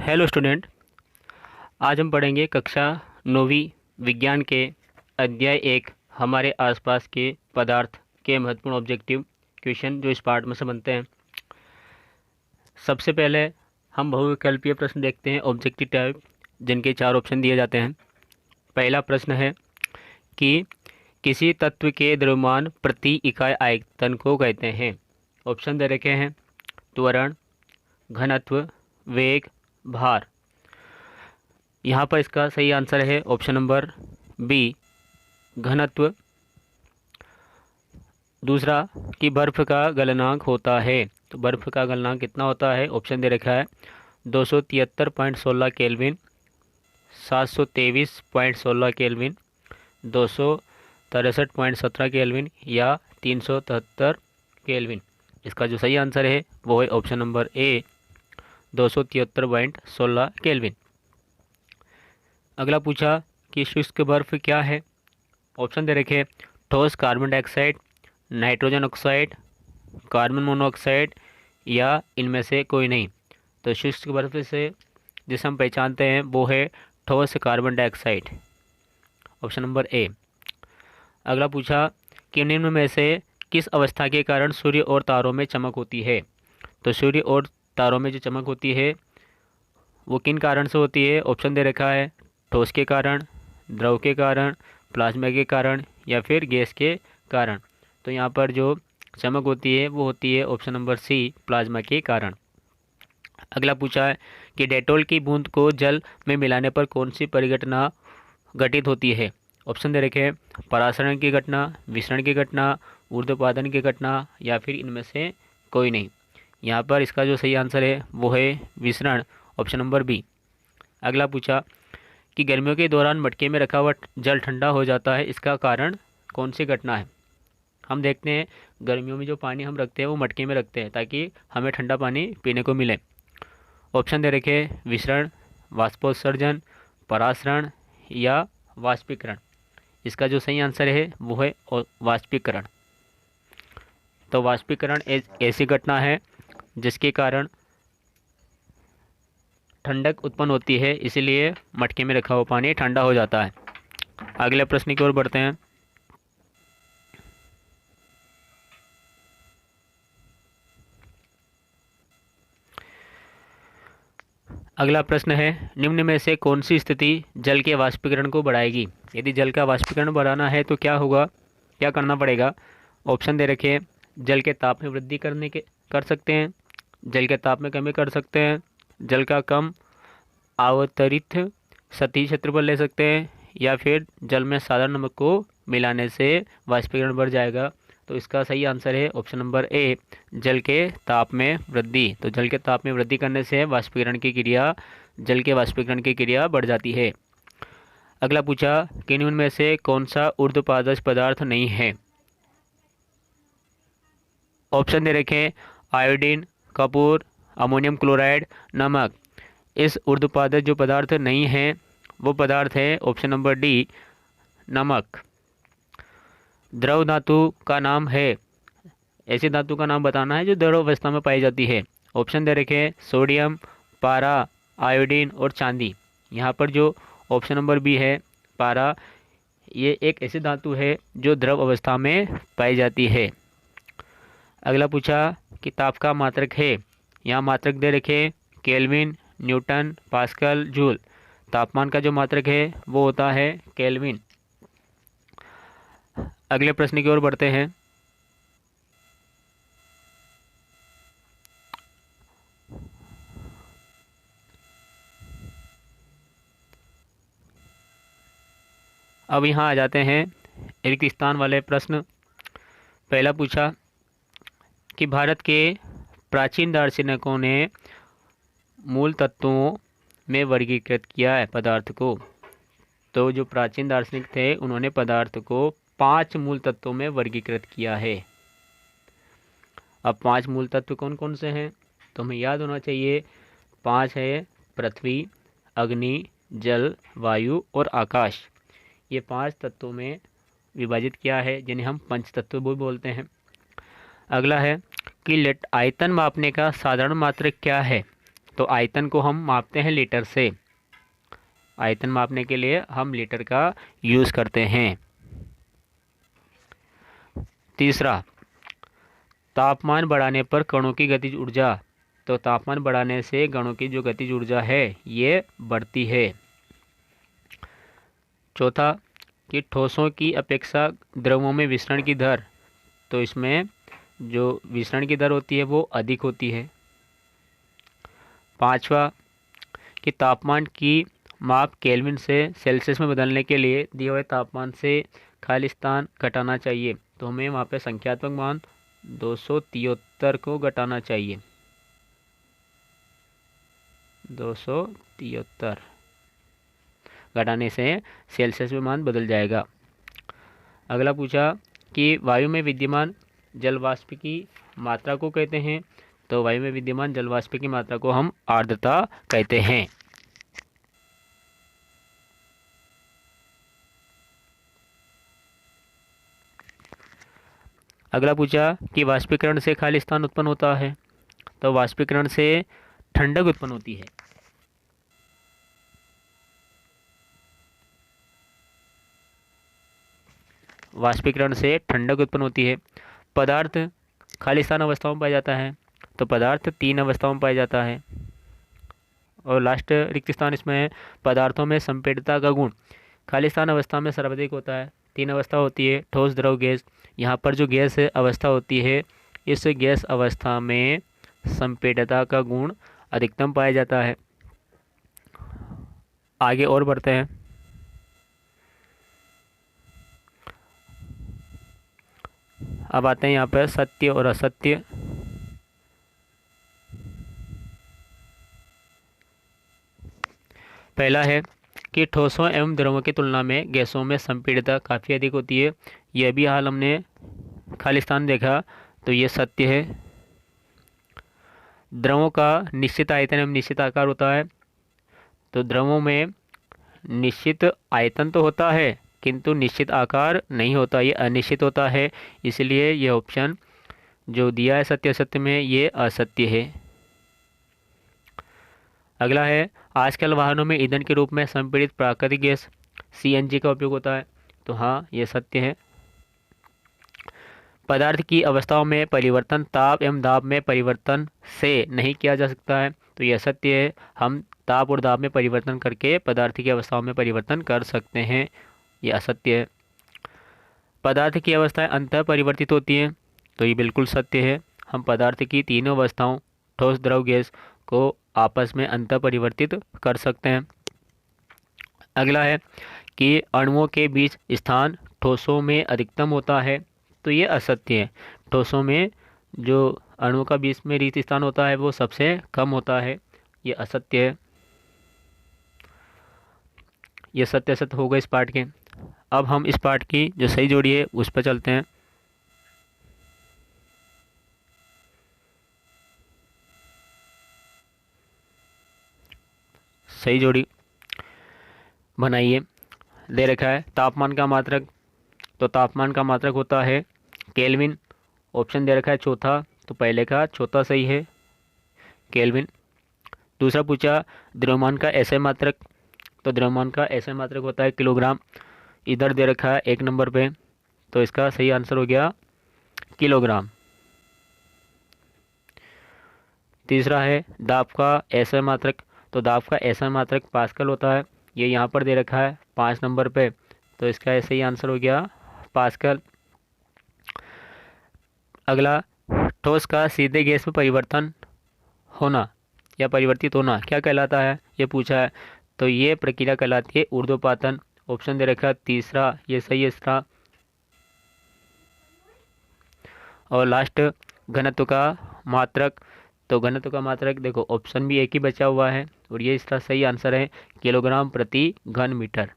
Hello student. आज हम पढ़ेंगे कक्षा 9वीं विज्ञान के अध्याय 1 हमारे आसपास के पदार्थ के महत्वपूर्ण ऑब्जेक्टिव क्वेश्चन जो इस पार्ट में से बनते हैं। सबसे पहले हम बहुविकल्पीय प्रश्न देखते हैं, ऑब्जेक्टिव टाइप, जिनके 4 ऑप्शन दिए जाते हैं। पहला प्रश्न है कि किसी तत्व के द्रव्यमान प्रति इकाई आयतन को कहते हैं। ऑप्शन दे रखे हैं त्वरण, घनत्व, वेग, भार। यहाँ पर इसका सही आंसर है ऑप्शन नंबर बी, घनत्व। दूसरा कि बर्फ़ का गलनांक होता है, तो बर्फ़ का गलनांक कितना होता है? ऑप्शन दे रखा है 273.16 केल्विन, 723.16 केल्विन, 263.17 केल्विन या 373 केल्विन। इसका जो सही आंसर है वो है ऑप्शन नंबर ए, 273.16 केल्विन। अगला पूछा कि शुष्क बर्फ क्या है। ऑप्शन दे रखे ठोस carbon dioxide, nitrogen oxide, carbon monoxide या इनमें से कोई नहीं। तो शुष्क बर्फ से जिसे हम पहचानते हैं वो है ठोस carbon dioxide, option number A. अगला पूछा कि निम्न में से किस अवस्था के कारण सूर्य और तारों में चमक होती है। तो सूर्य और तारों में जो चमक होती है वो किन कारण से होती है? ऑप्शन दे रखा है ठोस के कारण, द्रव के कारण, प्लाज्मा के कारण या फिर गैस के कारण। तो यहाँ पर जो चमक होती है वो होती है ऑप्शन नंबर सी, प्लाज्मा के कारण। अगला पूछा है कि डेटॉल की बूंद को जल में मिलाने पर कौन सी परिघटना घटित होती है। ऑप्शन दे रखे परासरण की घटना, विसरण की घटना, ऊर्ध्वपातन की घटना या फिर इनमें से कोई नहीं। यहाँ पर इसका जो सही आंसर है वो है विसरण, ऑप्शन नंबर बी। अगला पूछा कि गर्मियों के दौरान मटके में रखा हुआ जल ठंडा हो जाता है, इसका कारण कौन सी घटना है? हम देखते हैं गर्मियों में जो पानी हम रखते हैं वो मटके में रखते हैं ताकि हमें ठंडा पानी पीने को मिले। ऑप्शन दे रखे विसरण, वाष्पोत्सर्जन, परासरण या वाष्पीकरण। इसका जो सही आंसर है वो है वाष्पीकरण। तो वाष्पीकरण ऐसी घटना है जिसके कारण ठंडक उत्पन्न होती है, इसीलिए मटके में रखा हुआ पानी ठंडा हो जाता है। अगले प्रश्न की ओर बढ़ते हैं। अगला प्रश्न है निम्न में से कौन सी स्थिति जल के वाष्पीकरण को बढ़ाएगी। यदि जल का वाष्पीकरण बढ़ाना है तो क्या होगा, क्या करना पड़ेगा? ऑप्शन दे रखे जल के ताप में वृद्धि कर सकते हैं, जल के ताप में कमी कर सकते हैं, जल का कम अवतरित सतही क्षेत्रफल ले सकते हैं या फिर जल में साधारण नमक को मिलाने से वाष्पीकरण बढ़ जाएगा। तो इसका सही आंसर है ऑप्शन नंबर ए, जल के ताप में वृद्धि। तो जल के ताप में वृद्धि करने से जल के वाष्पीकरण की क्रिया बढ़ जाती है। अगला पूछा कि निम्न में से कौन सा ऊर्ध्वपादज पदार्थ नहीं है। ऑप्शन दे रखें आयोडीन, कपूर, अमोनियम क्लोराइड, नमक। इस ऊर्ध्वपादज जो पदार्थ नहीं है वो पदार्थ है ऑप्शन नंबर डी, नमक। द्रव धातु का नाम है, ऐसी धातु का नाम बताना है जो द्रव अवस्था में पाई जाती है। ऑप्शन दे रखे सोडियम, पारा, आयोडीन और चांदी। यहाँ पर जो ऑप्शन नंबर बी है पारा, ये एक ऐसी धातु है जो द्रव अवस्था में पाई जाती है। अगला पूछा कि ताप का मात्रक है। यहाँ मात्रक दे रखे केल्विन, न्यूटन, पास्कल, जूल। तापमान का जो मात्रक है वो होता है केल्विन। अगले प्रश्न की ओर बढ़ते हैं। अब यहाँ आ जाते हैं रिक्त स्थान वाले प्रश्न। पहला पूछा कि भारत के प्राचीन दार्शनिकों ने मूल तत्वों में वर्गीकृत किया है पदार्थ को। तो जो प्राचीन दार्शनिक थे उन्होंने पदार्थ को 5 मूल तत्वों में वर्गीकृत किया है। अब 5 मूल तत्व कौन कौन से हैं तो हमें याद होना चाहिए। 5 है पृथ्वी, अग्नि, जल, वायु और आकाश। ये 5 तत्वों में विभाजित किया है जिन्हें हम पंच तत्व भी बोलते हैं। अगला है कि आयतन मापने का साधारण मात्रक क्या है। तो आयतन को हम मापते हैं लीटर से। आयतन मापने के लिए हम लीटर का यूज़ करते हैं। तीसरा, तापमान बढ़ाने पर कणों की गतिज ऊर्जा। तो तापमान बढ़ाने से कणों की जो गतिज ऊर्जा है ये बढ़ती है। चौथा, कि ठोसों की अपेक्षा द्रवों में विसरण की दर। तो इसमें जो विसरण की दर होती है वो अधिक होती है। पांचवा, कि तापमान की माप केल्विन से सेल्सियस में बदलने के लिए दिए हुए तापमान से खाली स्थान घटाना चाहिए। तो हमें वहाँ पे संख्यात्मक मान 273 को घटाना चाहिए। 273 घटाने से सेल्सियस में मान बदल जाएगा। अगला पूछा कि वायु में विद्यमान जल वाष्प की मात्रा को कहते हैं। तो वायु में विद्यमान जल वाष्प की मात्रा को हम आर्द्रता कहते हैं। अगला पूछा कि वाष्पीकरण से खाली स्थान उत्पन्न होता है। तो वाष्पीकरण से ठंडक उत्पन्न होती है। वाष्पीकरण से ठंडक उत्पन्न होती है। पदार्थ खाली स्थान अवस्थाओं में पाया जाता है। तो पदार्थ 3 अवस्थाओं में पाया जाता है। और लास्ट रिक्त स्थान इसमें है। पदार्थों में संपीड़ितता का गुण खाली स्थान अवस्था में सर्वाधिक होता है। 3 अवस्था होती है, ठोस, द्रव, गैस। यहाँ पर जो गैस अवस्था होती है, इस गैस अवस्था में संपीड़ितता का गुण अधिकतम पाया जाता है। आगे और बढ़ते हैं। अब आते हैं यहाँ पर सत्य और असत्य। पहला है कि ठोसों एवं द्रवों की तुलना में गैसों में संपीड़ितता काफ़ी अधिक होती है। यह भी हाल हमने खाली स्थान देखा, तो ये सत्य है। द्रवों का निश्चित आयतन एवं निश्चित आकार होता है। तो द्रवों में निश्चित आयतन तो होता है किंतु निश्चित आकार नहीं होता, ये अनिश्चित होता है। इसलिए यह ऑप्शन जो दिया है सत्य असत्य में, ये असत्य है। अगला है, आजकल वाहनों में ईंधन के रूप में संपीड़ित प्राकृतिक गैस CNG का उपयोग होता है। तो हाँ, ये सत्य है। पदार्थ की अवस्थाओं में परिवर्तन ताप एवं दाब में परिवर्तन से नहीं किया जा सकता है। तो यह सत्य है। हम ताप और दाब में परिवर्तन करके पदार्थ की अवस्थाओं में परिवर्तन कर सकते हैं। यह असत्य है। पदार्थ की अवस्थाएं अंतः परिवर्तित होती हैं। तो ये बिल्कुल सत्य है। हम पदार्थ की तीनों अवस्थाओं ठोस, द्रव, गैस को आपस में अंतः परिवर्तित कर सकते हैं। अगला है कि अणुओं के बीच स्थान ठोसों में अधिकतम होता है। तो ये असत्य है। ठोसों में जो अणुओं का बीच में रिक्त स्थान होता है वो सबसे कम होता है। ये असत्य है। ये सत्य असत्य हो गए इस पार्ट के। अब हम इस पार्ट की जो सही जोड़ी है उस पर चलते हैं। सही जोड़ी बनाइए। दे रखा है तापमान का मात्रक। तो तापमान का मात्रक होता है केल्विन। ऑप्शन दे रखा है चौथा, तो पहले का चौथा सही है, केल्विन। दूसरा पूछा द्रव्यमान का SI मात्रक। तो द्रव्यमान का SI मात्रक होता है किलोग्राम। इधर दे रखा है 1 नंबर पे, तो इसका सही आंसर हो गया किलोग्राम। तीसरा है दाब का SI मात्रक। तो दाब का SI मात्रक पास्कल होता है। ये यहाँ पर दे रखा है 5 नंबर पे, तो इसका सही आंसर हो गया पास्कल। अगला, ठोस का सीधे गैस में परिवर्तन होना या परिवर्तित होना क्या कहलाता है, ये पूछा है। तो ये प्रक्रिया कहलाती है ऊर्ध्वपातन। ऑप्शन दे रखा है तीसरा, ये सही है इसका। और लास्ट घनत्व का मात्रक। तो घनत्व का मात्रक देखो ऑप्शन भी एक ही बचा हुआ है और ये इसका सही आंसर है किलोग्राम प्रति घन मीटर।